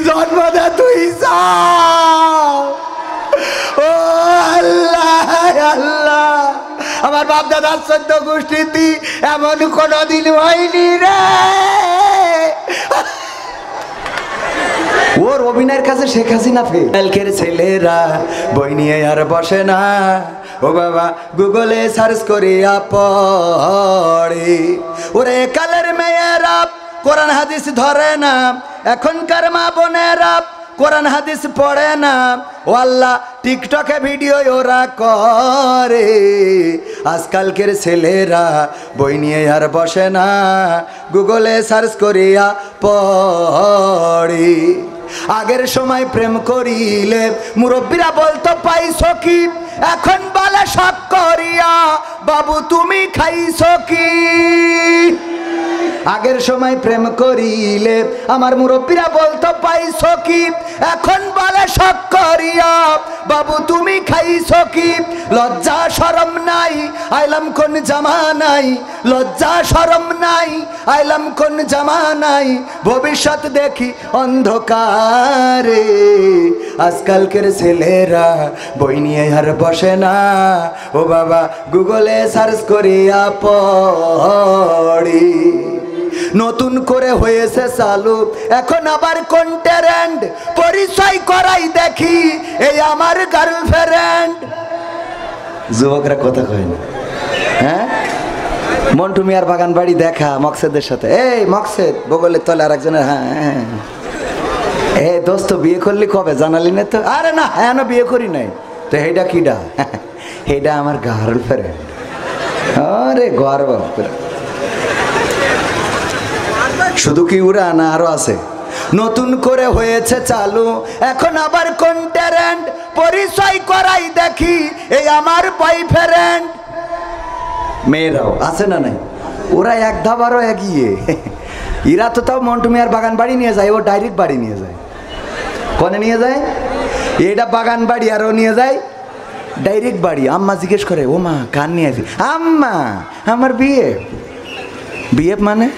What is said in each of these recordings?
জন্ম দে তুই ও আল্লাহ আল্লাহ আমার বাপ দাদার 14 গোষ্ঠীতে এমন কোনদিন হয়নি রে। ওর অভিনয়ের কাছে শেখ হাসিনা ফেলকের ছেলেরা বই নিয়ে আর বসে না, ও বাবা গুগলে সার্চ করিয়া পড়ে। ওরে কালের মেয়েরা কোরআন হাদিস ধরে না, এখনকার মা বোনেরা কোরআন হাদিস পড়ে না, ও আল্লাহ টিকটকে ভিডিও ওরা করে। আজকালকের ছেলেরা বই নিয়ে আর বসে না, গুগলে সার্চ করিয়া পড়ে। আগের সময় প্রেম করিলে মুরব্বীরা বলতো পাইছো কি, এখন বলে শখ করিয়া বাবু তুমি খাইছো কি। আগের সময় প্রেম করিলে আমার মুরব্বীরা বলতো পাইছো কি, এখন বলে শখ করিয়া বাবু তুমি খাইছো কি। লজ্জা শরম নাই আইলাম কোন জামানাই, লজ্জা শরম নাই আইলাম কোন জামানাই, ভবিষ্যৎ দেখি অন্ধকারে। আজকালকের ছেলেরা বই নিয়ে আর বসে না, ও বাবা গুগলে সার্চ করিয়া পড়ে। নতুন করে হয়েছে চালু এখন আবার কোন ট্রেন্ড, পরিচয় করাই দেখি এই আমার গার্লফ্রেন্ড। যুবকরা কথা কয় না, হ্যাঁ মন্টু মিয়ার বাগান বাড়ি দেখা মকসেদের সাথে, এই মকসেদ বগলের তলে আর একজনের, হ্যাঁ এ দোস্ত বিয়ে করলি কবে জানালি না তো? আরে না এখনো বিয়ে করি নাই তো। এইটা কিডা? এইটা আমার গার্লফ্রেন্ড। আরে গর্ব। শুধু কি উড়া না আরো আছে? নতুন করে হয়েছে চালু এখন আবার কোন ট্রেন্ড, পরিচয় করাই দেখি এই আমার বয়ফ্রেন্ড। মেয়েরাও আছে না নাই? ওরা এক ধাপ এগিয়ে। এরা তো তাও মন্টু মিয়ার বাগান বাড়ি নিয়ে যায়, ও ডাইরেক্ট বাড়ি নিয়ে যায়। কনে নিয়ে যায়? এটা বাগান বাড়ি আর ও নিয়ে যায় ডাইরেক্ট বাড়ি। আম্মা জিজ্ঞেস করে, ও মা কার নিয়ে আসি? আম্মা আমার বিয়ে। বিয়ে মানে?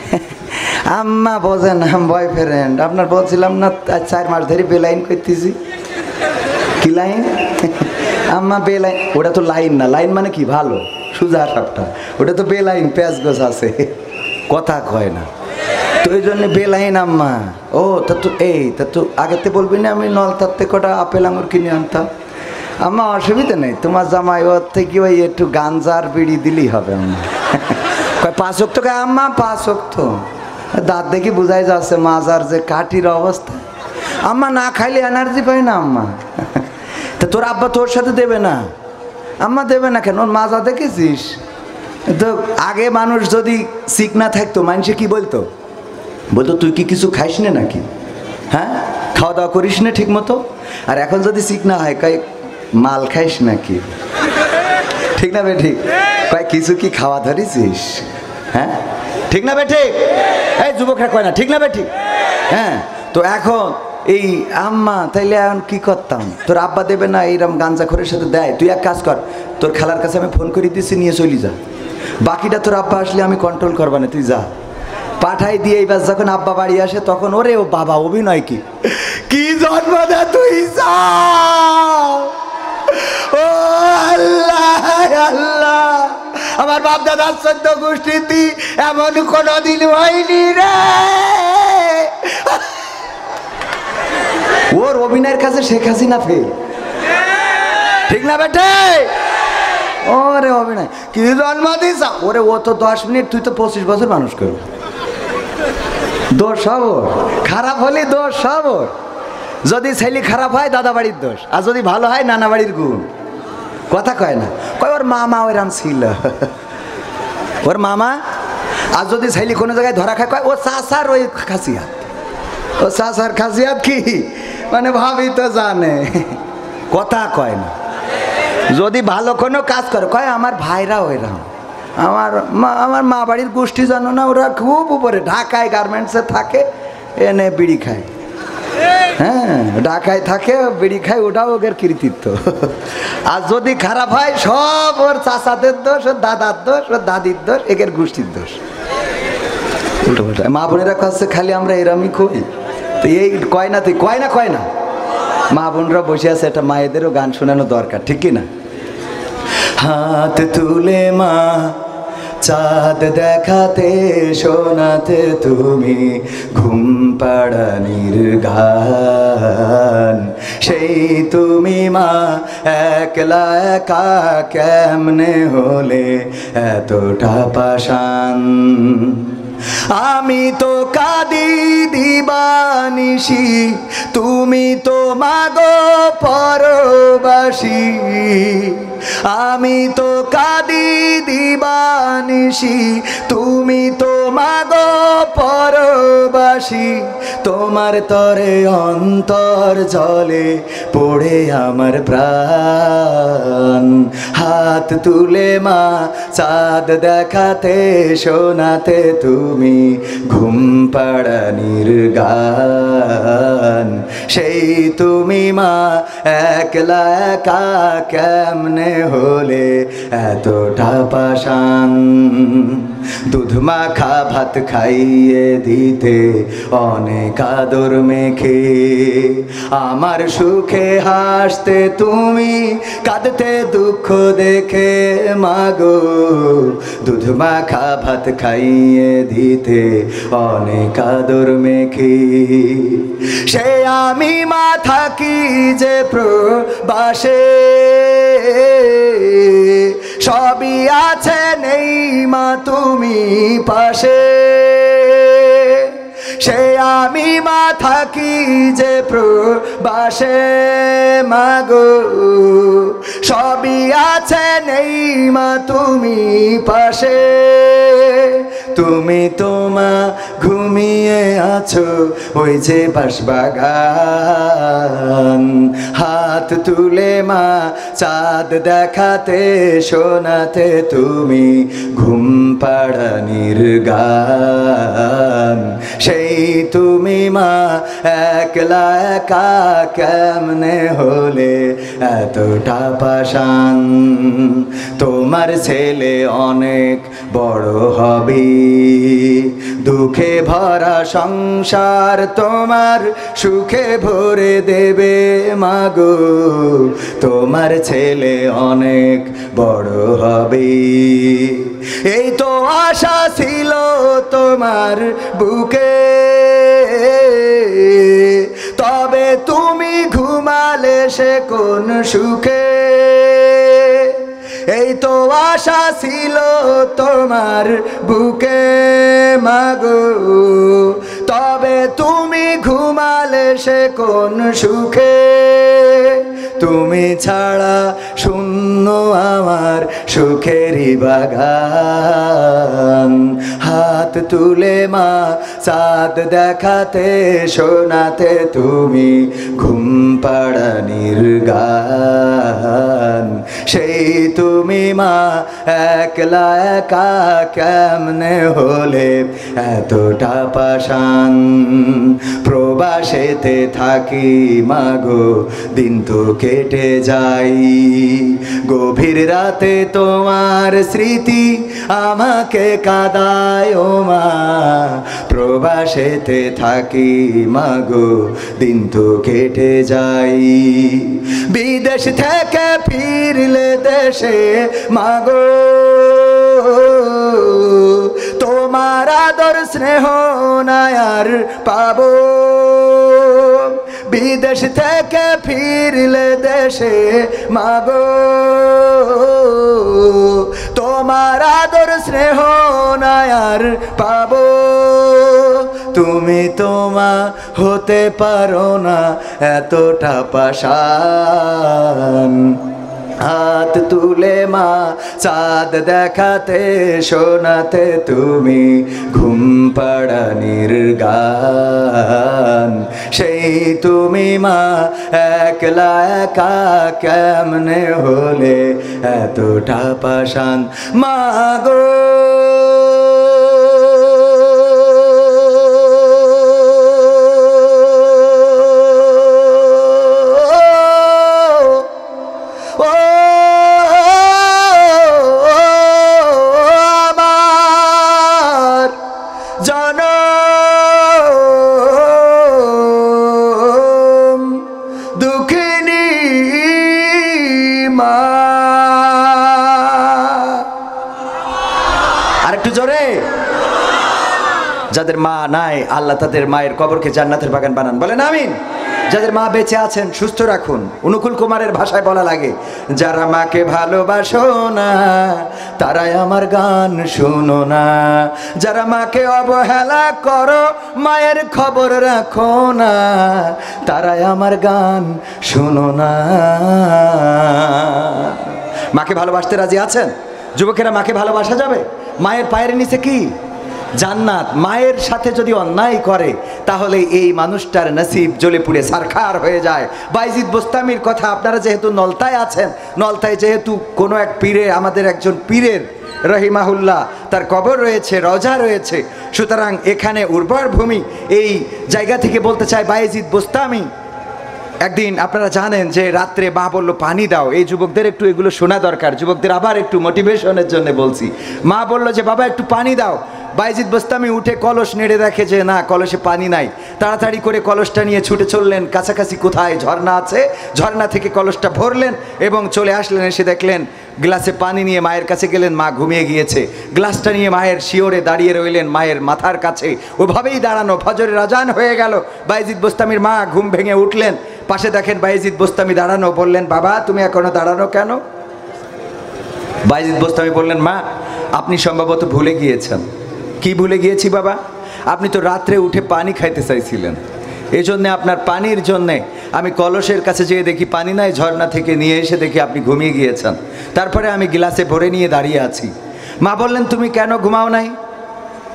আম্মা বোঝেন বয়ফ্রেন্ড। আপনার বলছিলাম না 4 মাস ধরে বেলাইন করতেছি। কি লাইন? আম্মা বেলাইন। ওটা তো লাইন না, লাইন মানে কি ভালো সুজা সাপটা, ওটা তো বেলাইন প্যাঁচ গোছ আছে, কথা কয় না তো এই জন্য বেলাইন আম্মা। ও তা তো এই তা তো আগেতে বলবি না আমি নলতাতে কটা আপেল আঙুর কিনে আনতাম। আম্মা অসুবিধা নেই, তোমার জামাই ওর থেকে ওই একটু গাঞ্জার বিড়ি দিলেই হবে। আম্মা কয় 5 ওয়াক্ত? আম্মা 5 ওয়াক্ত। দাঁত দেখি বোঝাই যাচ্ছে মাজার যে কাঠির অবস্থা। আম্মা না খাইলে এনার্জি পাই না আম্মা। তা তোর আব্বা তোর সাথে দেবে না? আম্মা দেবে না কেন? ওর মাজা দেখেছিস তো? আগে মানুষ যদি সিক না থাকতো মানুষে কি বলতো? বলতো তুই কি কিছু খাইস না নাকি, হ্যাঁ খাওয়া দাওয়া করিস না ঠিক মতো? আর এখন যদি সিক না হয় কয় মাল খাইস নাকি, ঠিক না বে ঠিক? কয় কিছু কি খাওয়া ধরেছিস, হ্যাঁ ঠিক না বে ঠিক? এই যুবকরা কয় না ঠিক না বে ঠিক? হ্যাঁ তো এখন এই আম্মা তাইলে এখন কি করতাম? তোর আব্বা দেবে না, এইরকম গাঞ্জাখোরের সাথে দেয়। তুই এক কাজ কর, তোর খালার কাছে আমি ফোন করে দিচ্ছি, নিয়ে চলি যা। বাকিটা তোর আব্বা আসলে আমি কন্ট্রোল করবা না, তুই যা। পাঠাই দিয়ে এইবার যখন আব্বা বাড়ি আসে তখন ওরে ও বাবা অভিনয় কি কি জন্ম দে তুই যা। ও আল্লাহ আল্লাহ আমার বাপ দাদার 14 গোষ্ঠীতে এমন কোনদিন হয়নি রে। ওর অভিনয়ের কাছে শেখ হাসিনা ফেল, ঠিক না বেটে? ওরে অভিনয় কি জন্ম দিস ওরে। ও তো 10 মিনিট, তুই তো 25 বছর মানুষ করো। দোষ সব খারাপ হলে দোষ সব। যদি ছেলে খারাপ হয় দাদা বাড়ির দোষ, আর যদি ভালো হয় নানা বাড়ির গুণ। কথা কয় না, কয় ওর মামা ওইরাম ছিল, ওর মামা। আর যদি ছেলে কোনো জায়গায় ধরা খায় কয় ও চাচার ওই খাসিয়াত, ও চাচার খাসিয়াত কি মানে ভাবি তো জানে। কথা কয় না। যদি ভালো কোনো কাজ করে কয় আমার ভাইরা ওইরাম, আমার মা বাড়ির গোষ্ঠী জানো না, ওরা খুব উপরে ঢাকায় গার্মেন্টসে থাকে, এনে বিড়ি খায়। হ্যাঁ ঢাকায় থাকে বিড়ি খায়, ওটাও ওদের কৃতিত্ব। আর যদি খারাপ হয় সব ওর চাচাদের দোষ, ওর দাদার দোষ, ওর দাদির দোষ, এদের গোষ্ঠীর দোষ। উল্টো পাল্টা মা বোনেরা কাছে খালি আমরা এরমই কই। তো এই কয় না, তুই কয় না, কয় না, মা বোনরা বসে আছে, একটা মায়েদেরও গান শোনানো দরকার, ঠিক কি না? হাত তুলে মা চাঁদ দেখাতে শোনাতে তুমি ঘুম পাড়ানির গান, সেই তুমি মা একলা একা কেমনে হলে এতটা পাষাণ। আমি তো কাঁদি দিবানিশি, তুমি তো মাগো পরবাসী। আমি তো কাঁদি দিবানিশি, তুমি তো মাগো পরবাসী। তোমার তরে অন্তর জলে পড়ে আমার প্রাণ। হাত তুলে মা চাঁদ দেখাতে শোনাতে তুমি ঘুম পাড়ানির গান, সেই তুমি মা একলা একা কেমনে হলে এতটা পাষাণ। দুধ মাখা ভাত খাইয়ে দিতে অনেক আদর মেখে, আমার সুখে হাসতে তুমি কাঁদতে দুঃখ দেখে মাগো। দুধ মাখা ভাত খাইয়ে দিতে অনেক আদর মেখে, সে আমি মা থাকি যে প্রবাসে, সবই আছে নেই মা তুমি পাশে। সে আমি মা থাকি যে প্রবাসে মাগো, সবই আছে নেই মা তুমি পাশে। তুমি তো মা ঘুমিয়ে আছো ওই যে বাঁশবাগান, হাত তুলে মা চাঁদ দেখাতে শোনাতে তুমি ঘুম পাড়ানির গান, সেই তুমি মা একলা একা কেমনে হলে এতটা পাষাণ। তোমার ছেলে অনেক বড় হবে, দুঃখে ভরা সংসার তোমার সুখে ভরে দেবে মাগো। তোমার ছেলে অনেক বড় হবে, এই তো আশা ছিল তোমার বুকে, তবে তুমি ঘুমালে সে কোন সুখে। এই তো আশা ছিল তোমার বুকে মাগো, তবে তুমি ঘুমালে সে কোন সুখে। তুমি ছাড়া শূন্য আমার সুখেরই বাগান, হাত তুলে মা চাঁদ দেখাতে শোনাতে তুমি ঘুম পাড়ানির গান, সেই তুমি মা একলা একা কেমনে হলে এতটা পাষাণ। প্রবাসেতে থাকি মাগো দিন তো কেটে যাই, গভীর রাতে তোমার স্মৃতি আমাকে কাঁদায় ও মা। প্রবাসেতে থাকি মাগো দিন তো কেটে যাই, বিদেশ থেকে ফিরলে দেশে মাগো তোমার আদর স্নেহ নায়ার পাবো। বিদেশ থেকে ফিরলে দেশে মাগো তোমার আদর স্নেহ নায়ার পাবো। তুমি তোমা হতে পারো না এতটা পাষাণ, হাত তুলে মা চাঁদ দেখাতে শোনাতে তুমি ঘুম পাড়ানির গান, সেই তুমি মা একলা একা কেমনে হলে এতটা পাষাণ মাগো। যাদের মা নাই আল্লাহ তাদের মায়ের কবরকে জান্নাতের বাগান বানান, বলেন আমিন। যাদের মা বেঁচে আছেন সুস্থ রাখুন। অনুকূল কুমারের ভাষায় বলা লাগে, যারা মাকে ভালোবাসো না তারাই আমার গান শুনো না, যারা মাকে অবহেলা করো মায়ের খবর রাখো না তারাই আমার গান শুনো না। মাকে ভালোবাসতে রাজি আছেন? যুবকেরা, মাকে ভালোবাসা যাবে? মায়ের পায়ের নিচে কি? জান্নাত। মায়ের সাথে যদি অন্যায় করে তাহলে এই মানুষটার নসিব জ্বলে পুড়ে সারখার হয়ে যায়। বাইজিদ বোস্তামির কথা, আপনারা যেহেতু নলতায় আছেন, নলতায় যেহেতু কোনো এক পীরে, আমাদের একজন পীরের রহিমাহুল্লাহ তার কবর রয়েছে, রওজা রয়েছে, সুতরাং এখানে উর্বর ভূমি। এই জায়গা থেকে বলতে চাই, বাইজিদ বোস্তামি একদিন, আপনারা জানেন যে রাত্রে মা বললো পানি দাও। এই যুবকদের একটু এগুলো শোনা দরকার, যুবকদের আবার একটু মোটিভেশনের জন্য বলছি। মা বললো যে বাবা একটু পানি দাও। বাইজিদ বোস্তামি উঠে কলস নেড়ে দেখে যে না, কলসে পানি নাই। তাড়াতাড়ি করে কলসটা নিয়ে ছুটে চললেন, কাছাকাছি কোথায় ঝর্ণা আছে, ঝর্ণা থেকে কলসটা ভরলেন এবং চলে আসলেন। এসে দেখলেন গ্লাসে পানি নিয়ে মায়ের কাছে গেলেন, মা ঘুমিয়ে গিয়েছে। গ্লাসটা নিয়ে মায়ের শিওরে দাঁড়িয়ে রইলেন, মায়ের মাথার কাছে ওভাবেই দাঁড়ানো। ফজরের আজান হয়ে গেল, বাইজিদ বোস্তামির মা ঘুম ভেঙে উঠলেন, পাশে দেখেন বাইজিদ বোস্তামি দাঁড়ানো। বললেন, বাবা তুমি এখনো দাঁড়ানো কেন? বাইজিদ বোস্তামি বললেন, মা আপনি সম্ভবত ভুলে গিয়েছেন। কি ভুলে গিয়েছি বাবা? আপনি তো রাত্রে উঠে পানি খাইতে চাইছিলেন, এই জন্যে আপনার পানির জন্যে আমি কলসের কাছে যেয়ে দেখি পানি নাই, ঝর্ণা থেকে নিয়ে এসে দেখি আপনি ঘুমিয়ে গিয়েছেন। তারপরে আমি গ্লাসে ভরে নিয়ে দাঁড়িয়ে আছি। মা বললেন, তুমি কেন ঘুমাও নাই?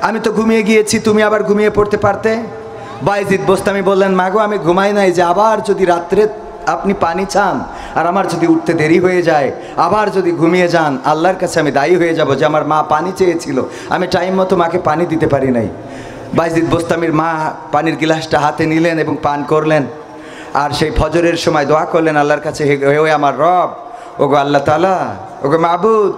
আমি তো ঘুমিয়ে গিয়েছি, তুমি আবার ঘুমিয়ে পড়তে পারতে। বাইজিদ বোস্তামি বললেন, মা গো আমি ঘুমাই নাই, যে আবার যদি রাত্রে আপনি পানি চান আর আমার যদি উঠতে দেরি হয়ে যায়, আবার যদি ঘুমিয়ে যান, আল্লাহর কাছে আমি দায়ী হয়ে যাব যে আমার মা পানি চেয়েছিল, আমি টাইম মতো মাকে পানি দিতে পারি নাই। বাইজিদ বোস্তামির মা পানির গিলাসটা হাতে নিলেন এবং পান করলেন, আর সেই ফজরের সময় দোয়া করলেন আল্লাহর কাছে, হে আমার রব, ওগো আল্লাহ তাআলা, ওগো মাবুদ,